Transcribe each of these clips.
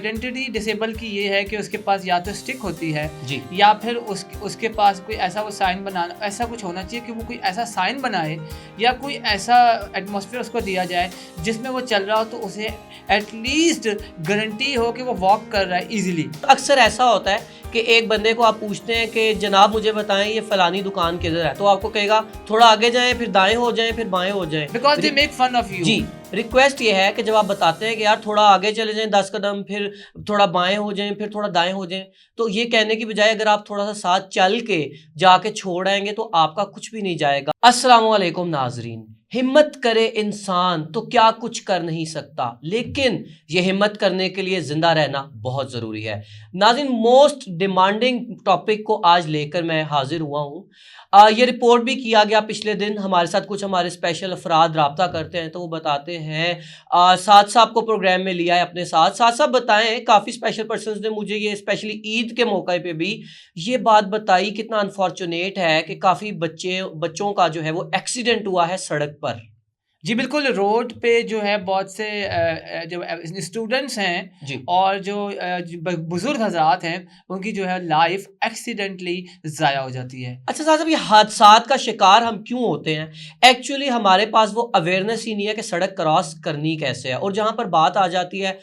Identity disable की ये है कि उसके पास या तो स्टिक होती है जी या फिर उसके पास कोई ऐसा वो साइन बनाना, ऐसा कुछ होना चाहिए कि वो कोई ऐसा साइन बनाए या कोई ऐसा एटमॉस्फेयर उसको दिया जाए जिसमें वो चल रहा हो तो उसे एटलीस्ट गारंटी हो कि वो वॉक कर रहा है इजीली। अक्सर ऐसा होता है कि एक बंदे को आप पूछते हैं कि जनाब मुझे बताएं ये फलानी दुकान किधर है, तो आपको कहेगा थोड़ा आगे जाएं, फिर दाएं हो जाएं, फिर बाएं हो जाएं, because they make fun of you. जी रिक्वेस्ट ये है कि जब आप बताते हैं कि यार थोड़ा आगे चले जाएं 10 कदम, फिर थोड़ा बाएं हो जाएं, फिर थोड़ा दाएं हो जाएं, तो ये कहने की बजाय अगर आप थोड़ा सा साथ चल के जाके छोड़ आएंगे तो आपका कुछ भी नहीं जाएगा। अस्सलाम वालेकुम नाजरीन, हिम्मत करे इंसान तो क्या कुछ कर नहीं सकता, लेकिन ये हिम्मत करने के लिए जिंदा रहना बहुत जरूरी है। नाज़रीन, मोस्ट डिमांडिंग टॉपिक को आज लेकर मैं हाजिर हुआ हूँ। ये रिपोर्ट भी किया गया पिछले दिन, हमारे साथ कुछ हमारे स्पेशल अफराद राब्ता करते हैं तो वो बताते हैं साथ साहब को प्रोग्राम में लिया है अपने साथ। साथ साहब बताएं, काफ़ी स्पेशल पर्सन्स ने मुझे ये स्पेशली ईद के मौके पे भी ये बात बताई, कितना अनफॉर्चुनेट है कि काफ़ी बच्चों का जो है वो एक्सीडेंट हुआ है सड़क पर। जी बिल्कुल, रोड पे जो है बहुत से जो स्टूडेंट्स हैं जी और जो बुजुर्ग हजरात हैं उनकी जो है लाइफ एक्सीडेंटली ज़ाया हो जाती है। अच्छा साहब, ये हादसात का शिकार हम क्यों होते हैं? एक्चुअली हमारे पास वो अवेयरनेस ही नहीं है कि सड़क क्रॉस करनी कैसे है। और जहाँ पर बात आ जाती है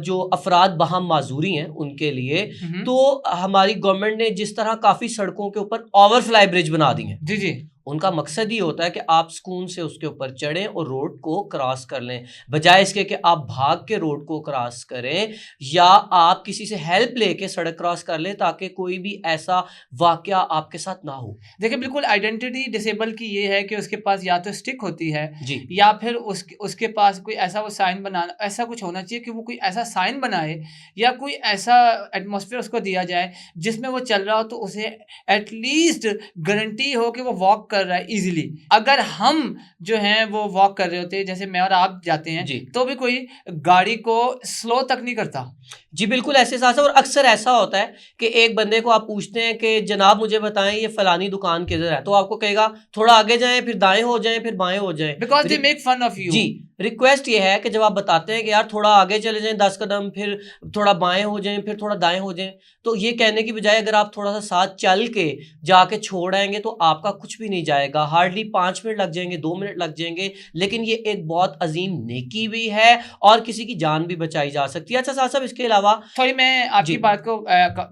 जो अफराद बहम माजूरी हैं उनके लिए, तो हमारी गवर्नमेंट ने जिस तरह काफ़ी सड़कों के ऊपर ओवरफ्लाई ब्रिज बना दी हैं, जी जी, उनका मकसद ही होता है कि आप सुकून से उसके ऊपर चढ़ें और रोड को क्रॉस कर लें, बजाय इसके कि आप भाग के रोड को क्रॉस करें या आप किसी से हेल्प लेके सड़क क्रॉस कर लें ताकि कोई भी ऐसा वाकया आपके साथ ना हो। देखिए बिल्कुल, आइडेंटिटी डिसेबल की ये है कि उसके पास या तो स्टिक होती है जी या फिर उसके पास कोई ऐसा वो साइन बनाना, ऐसा कुछ होना चाहिए कि वो कोई ऐसा साइन बनाए या कोई ऐसा एटमॉस्फेयर उसको दिया जाए जिसमें वो चल रहा हो तो उसे एटलीस्ट गारंटी हो कि वो वॉक कर रहा है इजीली। अगर हम जो हैं वो वॉक कर रहे होते, जैसे मैं और आप जाते हैं, जी तो भी कोई गाड़ी को स्लो तक नहीं करता। जी बिल्कुल ऐसे साथ और अक्सर ऐसा होता है कि एक बंदे को आप पूछते हैं कि जनाब मुझे बताएं ये फलानी दुकान किधर है, तो आपको कहेगा थोड़ा आगे जाएं, फिर दाएं हो जाएं, फिर बाएं हो जाएं, because they make fun of you. जी रिक्वेस्ट ये है कि जब आप बताते हैं कि यार थोड़ा आगे चले जाएं 10 कदम, फिर थोड़ा बाएं हो जाएं, फिर थोड़ा दाएं हो जाएं, तो ये कहने की बजाय अगर आप थोड़ा सा साथ चल के जाके छोड़ आएंगे तो आपका कुछ भी नहीं जाएगा। हार्डली 5 मिनट लग जाएंगे, 2 मिनट लग जाएंगे, लेकिन ये एक बहुत अजीम नेकी भी है और किसी की जान भी बचाई जा सकती है। अच्छा साहब, इसके अलावा सॉरी, मैं आपकी जी बात को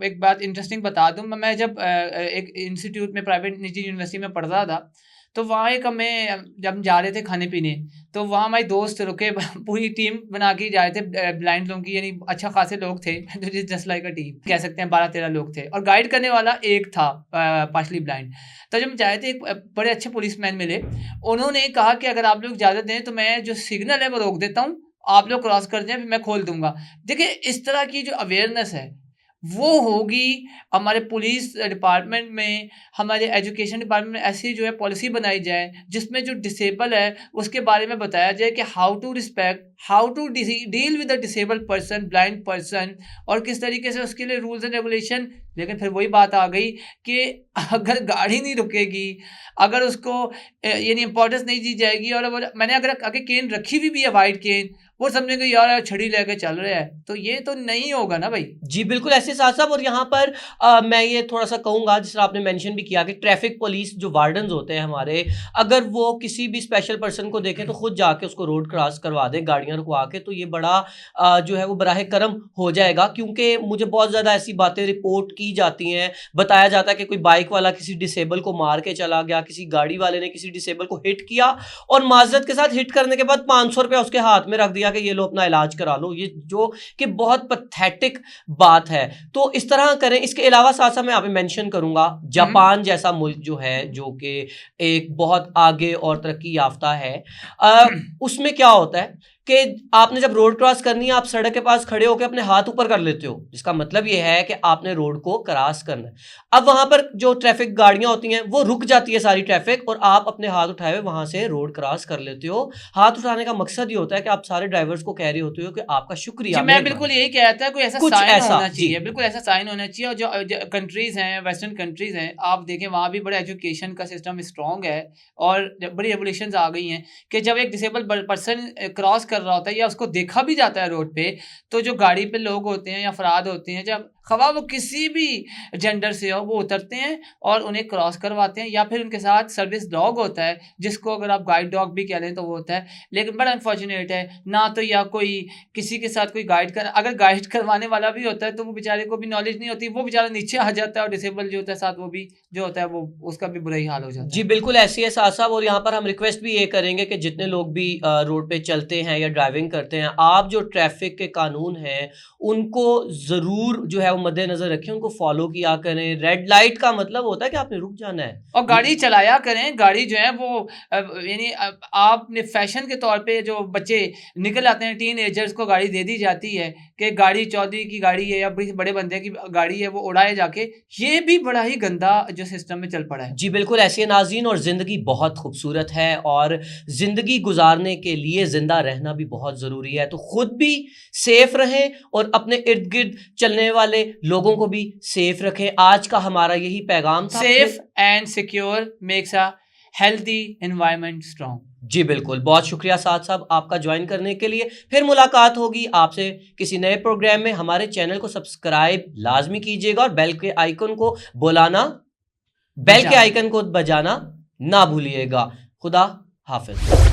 एक बात इंटरेस्टिंग बता दूं। मैं जब एक इंस्टीट्यूट में, प्राइवेट निजी यूनिवर्सिटी में पढ़ रहा था, तो वहाँ एक हमें, जब हम जा रहे थे खाने पीने, तो वहाँ हमारे दोस्त रुके पूरी टीम बना के जा रहे थे ब्लाइंड लोगों की, यानी अच्छा खासे लोग थे जो जस्ट लाइक अ टीम कह सकते हैं, 12-13 लोग थे और गाइड करने वाला एक था पार्शली ब्लाइंड। तो जब हम जा रहे थे, एक बड़े अच्छे पुलिसमैन मिले, उन्होंने कहा कि अगर आप लोग इजाज़त दें तो मैं जो सिग्नल है वो रोक देता हूँ, आप लोग क्रॉस कर जाएं, फिर मैं खोल दूंगा। देखिए, इस तरह की जो अवेयरनेस है वो होगी हमारे पुलिस डिपार्टमेंट में, हमारे एजुकेशन डिपार्टमेंट में। ऐसी जो है पॉलिसी बनाई जाए जिसमें जो डिसेबल है उसके बारे में बताया जाए कि how to respect, how to deal with a disable person, blind person, और किस तरीके से उसके लिए रूल्स एंड रेगुलेशन। लेकिन फिर वही बात आ गई कि अगर गाड़ी नहीं रुकेगी, अगर उसको यानी इंपॉर्टेंस नहीं दी जाएगी, और मैंने अगर आगे केन रखी भी है, वाइट केन, वो समझेंगे यार छड़ी लेके चल रहे हैं, तो ये तो नहीं होगा ना भाई। जी बिल्कुल ऐसे साथ साहब। और यहाँ पर मैं ये थोड़ा सा कहूँगा, जिस तरह आपने मेंशन भी किया कि ट्रैफिक पुलिस जो वार्डन्स होते हैं हमारे, अगर वो किसी भी स्पेशल पर्सन को देखें तो खुद जाके उसको रोड क्रॉस करवा दें गाड़ियाँ रुकवा के, तो ये बड़ा जो है वो बराह करम हो जाएगा। क्योंकि मुझे बहुत ज़्यादा ऐसी बातें रिपोर्ट की जाती हैं, बताया जाता है कि कोई बाइक वाला किसी डिसेबल को मार के चला गया, किसी गाड़ी वाले ने किसी डिसेबल को हिट किया और माजरत के साथ हिट करने के बाद 500 रुपया उसके हाथ में रख दिया कि ये लो अपना इलाज करा लो, ये जो कि बहुत पैथेटिक बात है। तो इस तरह करें। इसके अलावा साथ साथ मैं यहाँ पे मेंशन करूंगा जापान जैसा मुल्क जो है, जो कि एक बहुत आगे और तरक्की याफ्ता है, उसमें क्या होता है कि आपने जब रोड क्रॉस करनी है, आप सड़क के पास खड़े होकर अपने हाथ ऊपर कर लेते हो, जिसका मतलब ये है कि आपने रोड को क्रॉस करना है। अब वहां पर जो ट्रैफिक गाड़ियां होती हैं वो रुक जाती है सारी ट्रैफिक, और आप अपने हाथ उठाए हुए वहां से रोड क्रॉस कर लेते हो। हाथ उठाने का मकसद ये होता है कि आप सारे ड्राइवर्स को कह रहे होते हो कि आपका शुक्रिया। जी, मैं बिल्कुल यही कहता है, कोई ऐसा कुछ साइन ऐसा, होना जी चाहिए, बिल्कुल ऐसा साइन होना चाहिए। और जो कंट्रीज हैं, वेस्टर्न कंट्रीज हैं, आप देखें वहाँ भी बड़ा एजुकेशन का सिस्टम स्ट्रॉन्ग है और बड़ी रेवोल्यूशंस आ गई हैं कि जब एक डिसेबल पर्सन क्रॉस कर कर रहा होता है या उसको देखा भी जाता है रोड पे, तो जो गाड़ी पे लोग होते हैं या अफराद होते हैं, जब खवा वो किसी भी जेंडर से हो, वो उतरते हैं और उन्हें क्रॉस करवाते हैं, या फिर उनके साथ सर्विस डॉग होता है, जिसको अगर आप गाइड डॉग भी कह लें तो वो होता है। लेकिन बड़ा अनफॉर्चुनेट है ना, तो या कोई किसी के साथ कोई गाइड कर, अगर गाइड करवाने वाला भी होता है तो वो बेचारे को भी नॉलेज नहीं होती, वो बेचारा नीचे आ जाता है, और डिसेबल जो होता है साथ वो भी जो होता है वो उसका भी बुरा ही हाल हो जाता जी है। बिल्कुल ऐसी है साथ साहब। और यहाँ पर हम रिक्वेस्ट भी ये करेंगे कि जितने लोग भी रोड पे चलते हैं या ड्राइविंग करते हैं, आप जो ट्रैफिक के कानून हैं उनको ज़रूर जो है वो मद्देनज़र रखें, उनको फॉलो किया करें। रेड लाइट का मतलब होता है कि आपने रुक जाना है। और गाड़ी चलाया करें, गाड़ी जो है वो यानी आपने फैशन के तौर पे जो बच्चे निकल आते हैं, टीनेजर्स को गाड़ी दे दी जाती है कि गाड़ी चौधरी की गाड़ी है या बड़े बंदे की गाड़ी है, वो उड़ाए जाके, ये भी बड़ा ही गंदा जो सिस्टम में चल पड़ा है। जी बिल्कुल ऐसी है नाज़रीन। और ज़िंदगी बहुत खूबसूरत है और ज़िंदगी गुजारने के लिए ज़िंदा रहना भी बहुत ज़रूरी है। तो खुद भी सेफ रहें और अपने इर्द गिर्द चलने वाले लोगों को भी सेफ रखें। आज का हमारा यही पैगाम था। Safe and secure makes a healthy environment strong. जी बिल्कुल, बहुत शुक्रिया साद साहब आपका ज्वाइन करने के लिए। फिर मुलाकात होगी आपसे किसी नए प्रोग्राम में। हमारे चैनल को सब्सक्राइब लाजमी कीजिएगा और बेल के आइकन को बजाना ना भूलिएगा। खुदा हाफिज।